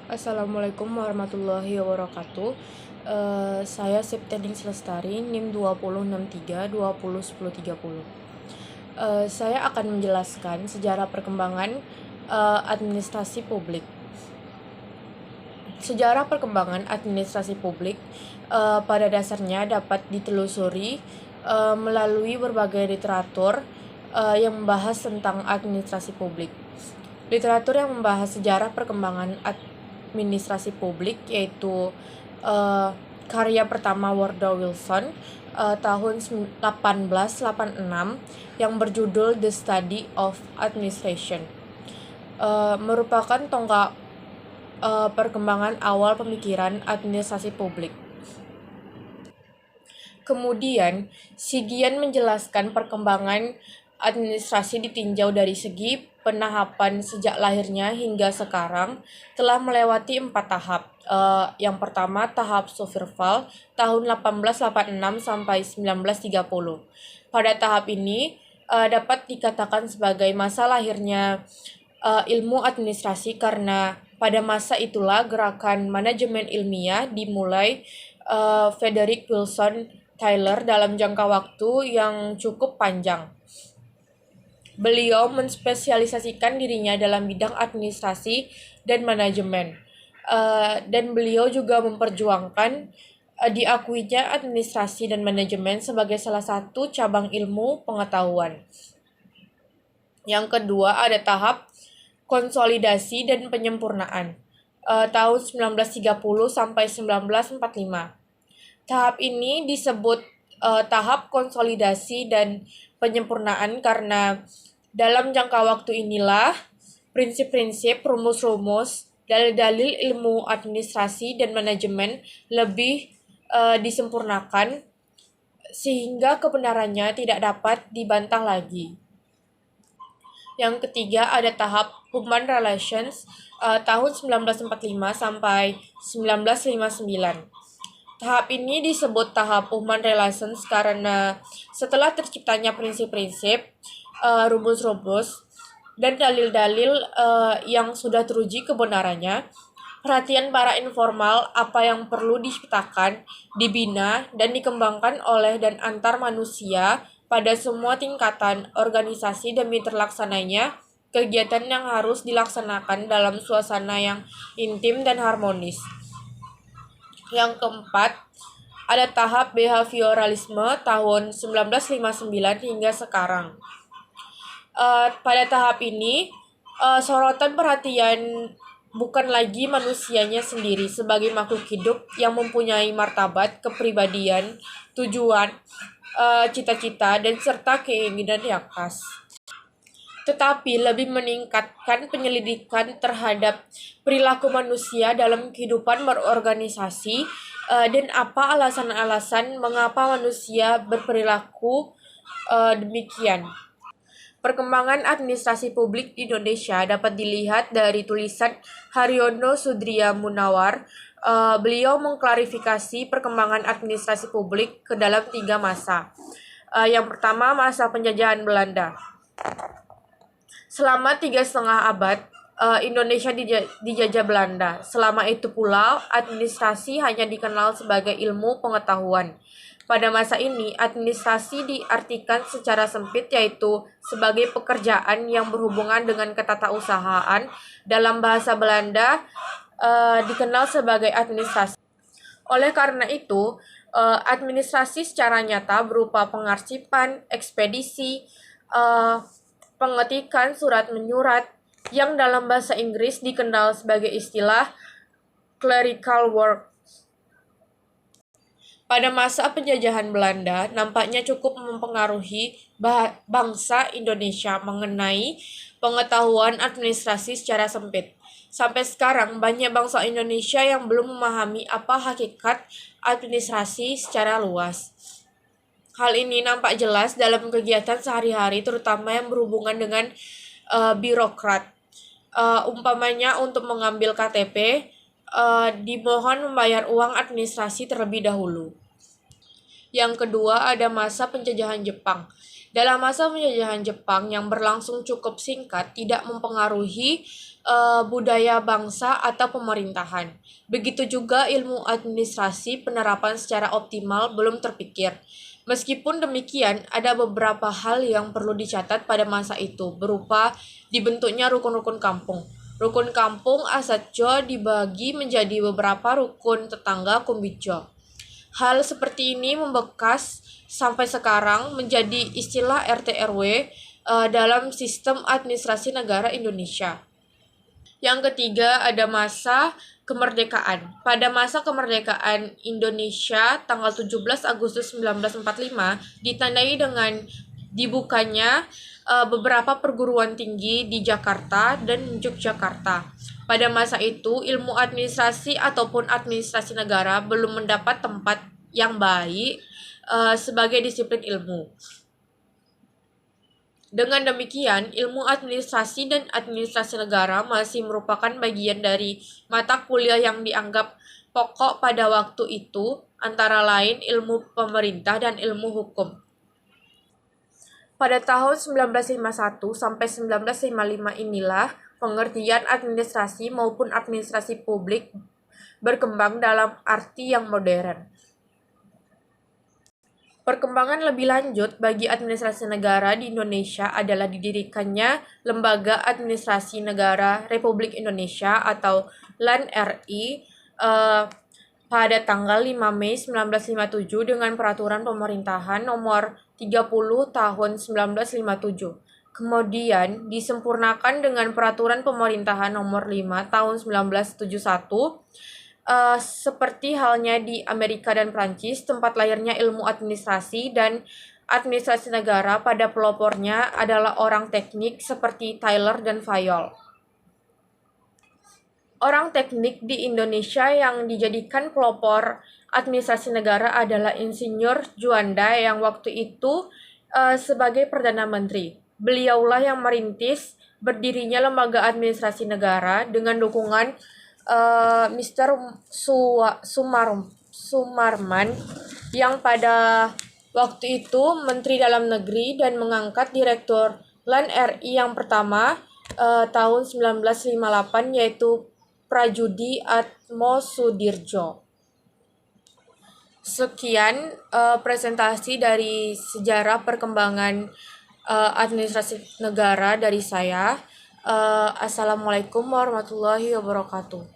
Assalamualaikum warahmatullahi wabarakatuh. Saya Septending Selestari, NIM 2063 201030. Saya akan menjelaskan sejarah perkembangan administrasi publik. Sejarah perkembangan administrasi publik pada dasarnya dapat ditelusuri melalui berbagai literatur yang membahas tentang administrasi publik. Literatur yang membahas sejarah perkembangan administrasi publik yaitu karya pertama Woodrow Wilson tahun 1886 yang berjudul The Study of Administration, merupakan tonggak perkembangan awal pemikiran administrasi publik. Kemudian, Sigian menjelaskan perkembangan administrasi ditinjau dari segi penahapan sejak lahirnya hingga sekarang telah melewati 4 tahap. Yang pertama, tahap Souffreville tahun 1886 sampai 1930. Pada tahap ini dapat dikatakan sebagai masa lahirnya ilmu administrasi karena pada masa itulah gerakan manajemen ilmiah dimulai Frederick Wilson Tyler dalam jangka waktu yang cukup panjang. Beliau menspesialisasikan dirinya dalam bidang administrasi dan manajemen. Dan beliau juga memperjuangkan diakuinya administrasi dan manajemen sebagai salah satu cabang ilmu pengetahuan. Yang kedua ada tahap konsolidasi dan penyempurnaan tahun 1930 sampai 1945. Tahap ini disebut tahap konsolidasi dan penyempurnaan karena dalam jangka waktu inilah prinsip-prinsip, rumus-rumus, dalil-dalil ilmu administrasi dan manajemen lebih disempurnakan sehingga kebenarannya tidak dapat dibantah lagi. Yang ketiga ada tahap Human Relations tahun 1945 sampai 1959. Tahap ini disebut tahap Human Relations karena setelah terciptanya prinsip-prinsip, rumus-rumus, dan dalil-dalil yang sudah teruji kebenarannya, perhatian para informal apa yang perlu diciptakan, dibina, dan dikembangkan oleh dan antar manusia pada semua tingkatan organisasi demi terlaksananya kegiatan yang harus dilaksanakan dalam suasana yang intim dan harmonis. Yang keempat, ada tahap behavioralisme tahun 1959 hingga sekarang. Pada tahap ini, sorotan perhatian bukan lagi manusianya sendiri sebagai makhluk hidup yang mempunyai martabat, kepribadian, tujuan, cita-cita, dan serta keinginan yang khas. Tetapi lebih meningkatkan penyelidikan terhadap perilaku manusia dalam kehidupan berorganisasi dan apa alasan-alasan mengapa manusia berperilaku demikian. Perkembangan administrasi publik di Indonesia dapat dilihat dari tulisan Haryono Sudria Munawar. Beliau mengklarifikasi perkembangan administrasi publik ke dalam 3 masa. Yang pertama, masa penjajahan Belanda. Selama 3,5 abad, Indonesia dijajah Belanda. Selama itu pula, administrasi hanya dikenal sebagai ilmu pengetahuan. Pada masa ini, administrasi diartikan secara sempit yaitu sebagai pekerjaan yang berhubungan dengan ketatausahaan. Dalam bahasa Belanda, dikenal sebagai administrasi. Oleh karena itu, administrasi secara nyata berupa pengarsipan, ekspedisi, pengetikan surat menyurat yang dalam bahasa Inggris dikenal sebagai istilah clerical work. Pada masa penjajahan Belanda, nampaknya cukup mempengaruhi bangsa Indonesia mengenai pengetahuan administrasi secara sempit. Sampai sekarang, banyak bangsa Indonesia yang belum memahami apa hakikat administrasi secara luas. Hal ini nampak jelas dalam kegiatan sehari-hari, terutama yang berhubungan dengan birokrat. Umpamanya untuk mengambil KTP, dimohon membayar uang administrasi terlebih dahulu. Yang kedua ada masa penjajahan Jepang. Dalam masa penjajahan Jepang yang berlangsung cukup singkat, tidak mempengaruhi budaya bangsa atau pemerintahan. Begitu juga ilmu administrasi penerapan secara optimal belum terpikir. Meskipun demikian, ada beberapa hal yang perlu dicatat pada masa itu, berupa dibentuknya rukun-rukun kampung. Rukun kampung Asatjo dibagi menjadi beberapa rukun tetangga Kumbijo. Hal seperti ini membekas sampai sekarang menjadi istilah RT RW dalam sistem administrasi negara Indonesia. Yang ketiga, ada masa kemerdekaan. Pada masa kemerdekaan Indonesia tanggal 17 Agustus 1945 ditandai dengan dibukanya beberapa perguruan tinggi di Jakarta dan Yogyakarta. Pada masa itu, ilmu administrasi ataupun administrasi negara belum mendapat tempat yang baik sebagai disiplin ilmu. Dengan demikian, ilmu administrasi dan administrasi negara masih merupakan bagian dari mata kuliah yang dianggap pokok pada waktu itu, antara lain ilmu pemerintah dan ilmu hukum. Pada tahun 1951 sampai 1955 inilah pengertian administrasi maupun administrasi publik berkembang dalam arti yang modern. Perkembangan lebih lanjut bagi administrasi negara di Indonesia adalah didirikannya Lembaga Administrasi Negara Republik Indonesia atau LAN RI pada tanggal 5 Mei 1957 dengan Peraturan Pemerintahan Nomor 30 Tahun 1957. Kemudian disempurnakan dengan Peraturan Pemerintahan Nomor 5 Tahun 1971. Seperti halnya di Amerika dan Prancis, tempat lahirnya ilmu administrasi dan administrasi negara pada pelopornya adalah orang teknik seperti Taylor dan Fayol. Orang teknik di Indonesia yang dijadikan pelopor administrasi negara adalah Insinyur Juanda yang waktu itu sebagai Perdana Menteri. Beliaulah yang merintis berdirinya Lembaga Administrasi Negara dengan dukungan Mr. Sumarman yang pada waktu itu Menteri Dalam Negeri dan mengangkat Direktur LAN RI yang pertama tahun 1958 yaitu Prajudi Atmosudirjo. Sekian presentasi dari sejarah perkembangan administrasi negara dari saya. Assalamualaikum warahmatullahi wabarakatuh.